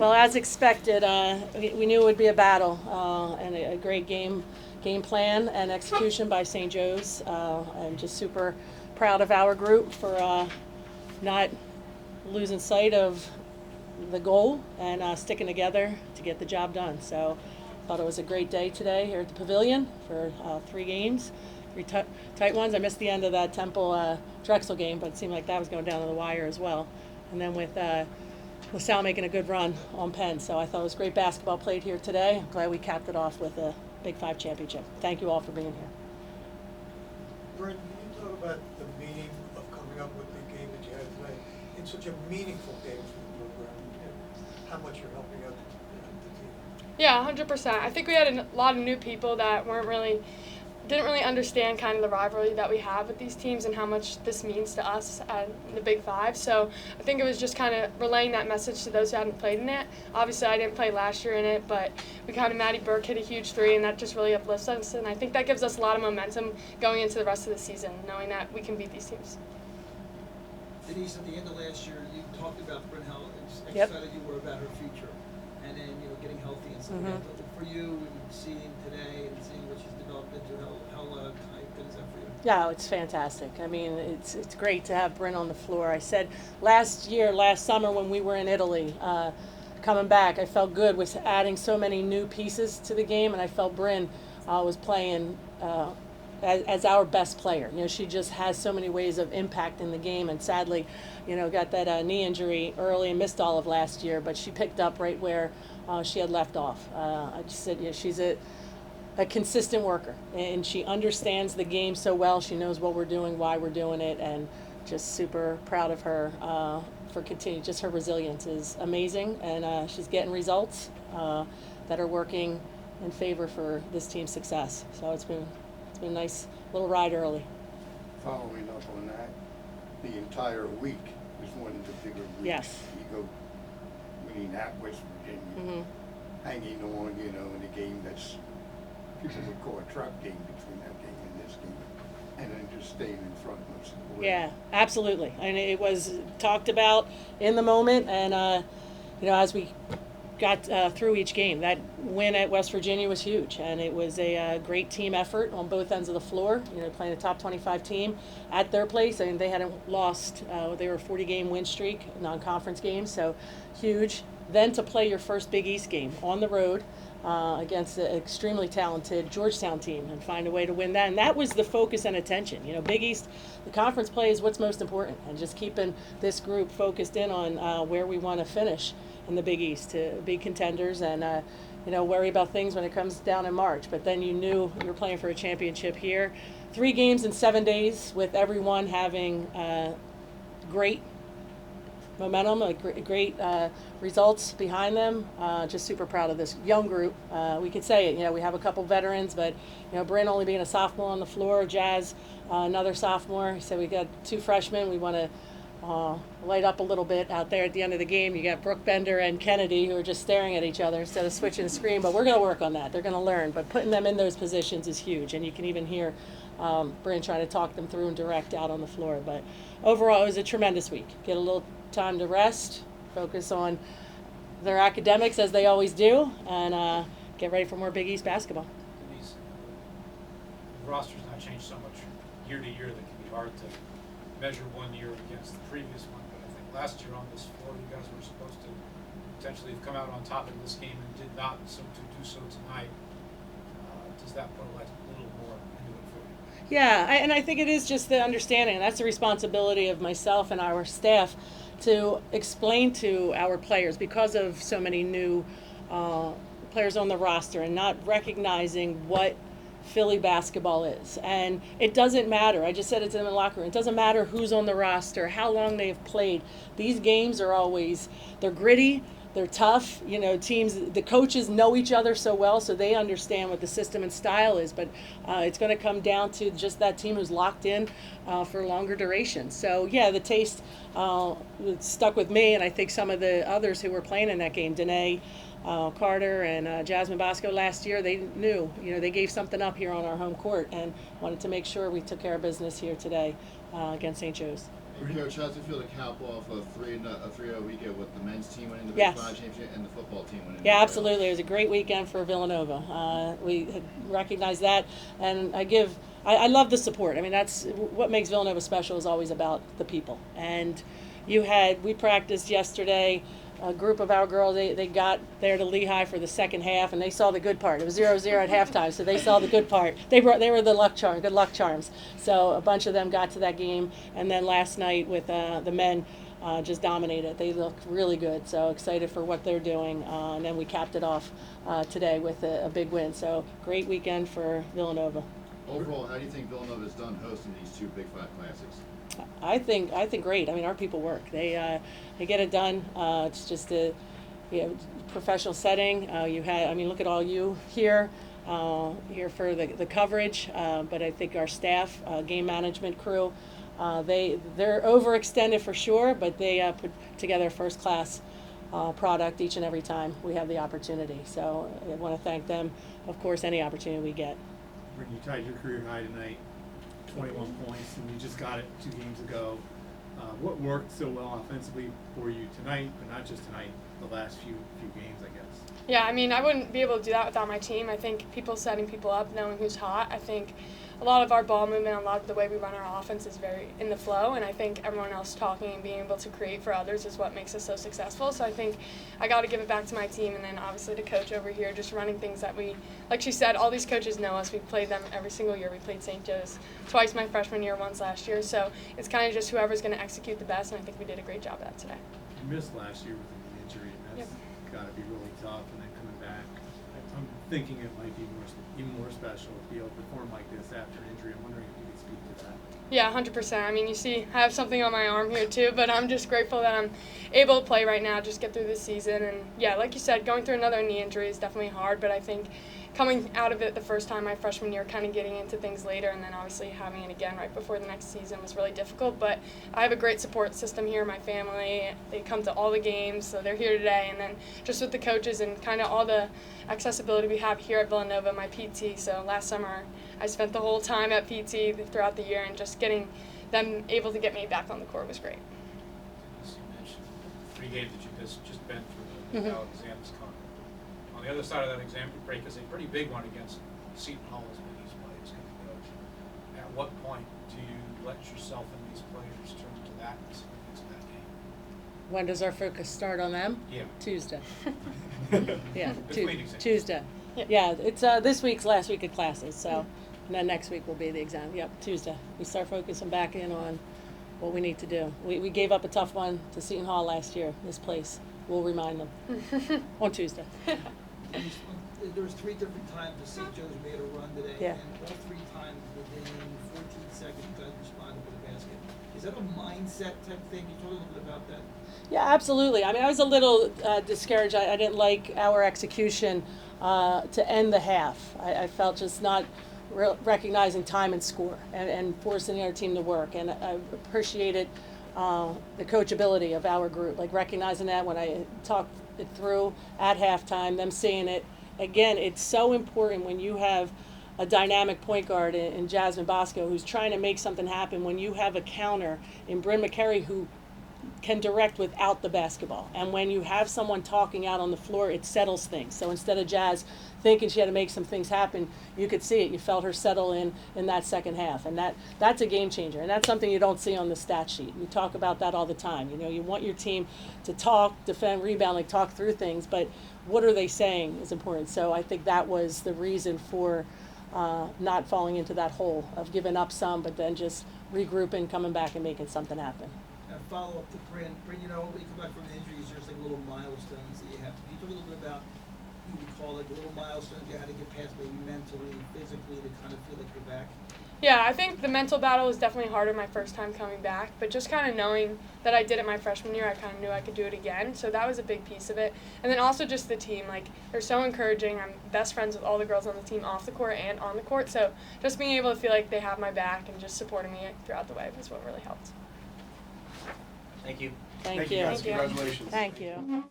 Well, as expected, we knew it would be a battle and a great game plan and execution by St. Joe's. I'm just super proud of our group for not losing sight of the goal and sticking together to get the job done. So thought it was a great day today here at the Pavilion for 3 games, 3 tight ones. I missed the end of that Temple Drexel game, but it seemed like that was going down to the wire as well. And then with LaSalle making a good run on Penn. So I thought it was great basketball played here today. I'm glad we capped it off with a Big 5 championship. Thank you all for being here. Brent, can you talk about the meaning of coming up with the game that you had tonight in such a meaningful game for the program and how much you're helping out the team? Yeah, 100%. I think we had a lot of new people that didn't really understand kind of the rivalry that we have with these teams and how much this means to us at the Big 5. So I think it was just kind of relaying that message to those who hadn't played in it. Obviously, I didn't play last year in it, but we kind of Maddie Burke hit a huge 3, and that just really uplifts us. And I think that gives us a lot of momentum going into the rest of the season, knowing that we can beat these teams. Denise, at the end of last year, you talked about Bryn how excited you were about her future, and then getting healthy and stuff like that. But for you, and seeing today and seeing what she's developed into, how good is that for you? Yeah, it's fantastic. I mean, it's great to have Bryn on the floor. I said last summer when we were in Italy, coming back, I felt good with adding so many new pieces to the game, and I felt Bryn was playing as our best player. She just has so many ways of impacting the game, and sadly, got that knee injury early and missed all of last year, but she picked up right where she had left off. I just said, she's a consistent worker, and she understands the game so well. She knows what we're doing, why we're doing it, and just super proud of her for continuing. Just her resilience is amazing, and she's getting results that are working in favor for this team's success. So it's been a nice little ride early. Following up on that, the entire week was one of the bigger weeks. Yes. You go winning at West Virginia, hanging on, in a game that's people would call a trap game between that game and this game, and then just staying in front most of the way. Yeah, absolutely. And it was talked about in the moment, and as we got through each game, that win at West Virginia was huge, and it was a great team effort on both ends of the floor. Playing a top 25 team at their place. I mean, they hadn't lost. They were a 40-game win streak, non-conference game, so huge. Then to play your first Big East game on the road against an extremely talented Georgetown team and find a way to win that. And that was the focus and attention. Big East, the conference play is what's most important, and just keeping this group focused in on where we want to finish in the Big East to be contenders and worry about things when it comes down in March. But then you knew you were playing for a championship here. 3 games in 7 days with everyone having great momentum, great results behind them. Just super proud of this young group. We could say it, we have a couple veterans, but Bryn only being a sophomore on the floor, Jazz another sophomore. So we got 2 freshmen. We want to light up a little bit out there at the end of the game. You got Brooke Bender and Kennedy who are just staring at each other instead of switching the screen, but we're going to work on that. They're going to learn, but putting them in those positions is huge, and you can even hear Bryn trying to talk them through and direct out on the floor. But overall, it was a tremendous week. Get a little time to rest, focus on their academics as they always do, and get ready for more Big East basketball. Denise, the roster's now changed so much year to year that it can be hard to measure one year against the previous one, but I think last year on this floor you guys were supposed to potentially have come out on top in this game and did not, so to do so tonight, does that put a little more into it for you? Yeah, and I think it is just the understanding, and that's the responsibility of myself and our staff to explain to our players, because of so many new players on the roster and not recognizing what Philly basketball is. And it doesn't matter. I just said it to them in the locker room. It doesn't matter who's on the roster, how long they've played. These games are always, they're gritty, they're tough. Teams, the coaches know each other so well, so they understand what the system and style is. But it's going to come down to just that team who's locked in for longer duration. So, yeah, the taste stuck with me, and I think some of the others who were playing in that game, Danae Carter and Jasmine Bosco last year, they knew, they gave something up here on our home court and wanted to make sure we took care of business here today against St. Joe's. Coach, how's it feel to cap off a 3-0 weekend with the men's team winning the Big Yes. Five championship and the football team winning? Yeah, the absolutely. It was a great weekend for Villanova. We had recognized that, and I love the support. I mean, that's what makes Villanova special, is always about the people. And we practiced yesterday. A group of our girls, they got there to Lehigh for the second half, and they saw the good part. It was 0-0 at halftime, so they saw the good part. They were the good luck charms. So a bunch of them got to that game, and then last night with the men, just dominated. They looked really good, so excited for what they're doing. And then we capped it off today with a big win. So great weekend for Villanova. Overall, how do you think Villanova's done hosting these two Big Five classics? I think great. I mean, our people work. They get it done. It's just a professional setting. Look at all you here for the coverage. But I think our staff, game management crew, they're overextended for sure, but they put together a first class product each and every time we have the opportunity. So I want to thank them. Of course, any opportunity we get. When you tied your career high tonight, 21 points, and you just got it 2 games ago. What worked so well offensively for you tonight, but not just tonight, the last few games, I guess? Yeah, I mean, I wouldn't be able to do that without my team. I think people setting people up, knowing who's hot. I think a lot of our ball movement, a lot of the way we run our offense is very in the flow, and I think everyone else talking and being able to create for others is what makes us so successful. So I think I got to give it back to my team, and then obviously the coach over here, just running things that like she said, all these coaches know us. We played them every single year. We played St. Joe's twice my freshman year, once last year. So it's kind of just whoever's going to execute the best, and I think we did a great job of that today. You missed last year with an injury, and that's got to be really tough, and then coming back. I'm thinking it might be even more special to be able to perform like this after an injury. I'm wondering if you could speak to that. Yeah, 100%. I mean, you see, I have something on my arm here too, but I'm just grateful that I'm able to play right now, just get through this season. And yeah, like you said, going through another knee injury is definitely hard, but I think coming out of it the first time my freshman year, kind of getting into things later, and then obviously having it again right before the next season was really difficult. But I have a great support system here, my family. They come to all the games, so they're here today. And then just with the coaches and kind of all the accessibility we have here at Villanova, my PT. So last summer I spent the whole time at PT throughout the year, and just getting them able to get me back on the court was great. As you mentioned, 3 games that you just been through the Cal exams coming. On the other side of that exam break is a pretty big one against Seton Hall as Minnie's players going to coach. At what point do you let yourself and these players turn to that and into that game? When does our focus start on them? Yeah. Tuesday. Yeah, Between exams. Tuesday. Yep. Yeah, it's this week's last week of classes, so and then next week will be the exam. Yep, Tuesday. We start focusing back in on what we need to do. We gave up a tough one to Seton Hall last year, this place. We'll remind them on Tuesday. There was 3 different times that St. Joe's made a run today, Yeah. and all 3 times within 14 seconds you guys responded with a basket. Is that a mindset type thing? Can you talk a little bit about that? Yeah, absolutely. I mean, I was a little discouraged. I didn't like our execution to end the half. I felt just not recognizing time and score and forcing our team to work. And I appreciated the coachability of our group, like recognizing that when I talked it through at halftime, them seeing it. Again, it's so important when you have a dynamic point guard in Jasmine Bosco who's trying to make something happen, when you have a counter in Bryn McCary who can direct without the basketball. And when you have someone talking out on the floor, it settles things. So instead of Jazz thinking she had to make some things happen, you could see it. You felt her settle in that second half. And that's a game changer. And that's something you don't see on the stat sheet. We talk about that all the time. You know, you want your team to talk, defend, rebound, like talk through things, but what are they saying is important. So I think that was the reason for not falling into that hole of giving up some, but then just regrouping, coming back and making something happen. And follow up to Bryn. Bryn, you know, when you come back from injuries, there's like little milestones that you have. Can you talk a little bit about, you would call it, the little milestones you had to get past maybe mentally, physically, to kind of feel like you're back? Yeah, I think the mental battle was definitely harder my first time coming back, but just kind of knowing that I did it my freshman year, I kind of knew I could do it again, so that was a big piece of it. And then also just the team, like, they're so encouraging. I'm best friends with all the girls on the team off the court and on the court, so just being able to feel like they have my back and just supporting me throughout the way was what really helped. Thank you. Thank you. you. Thank you. Congratulations. Thank you.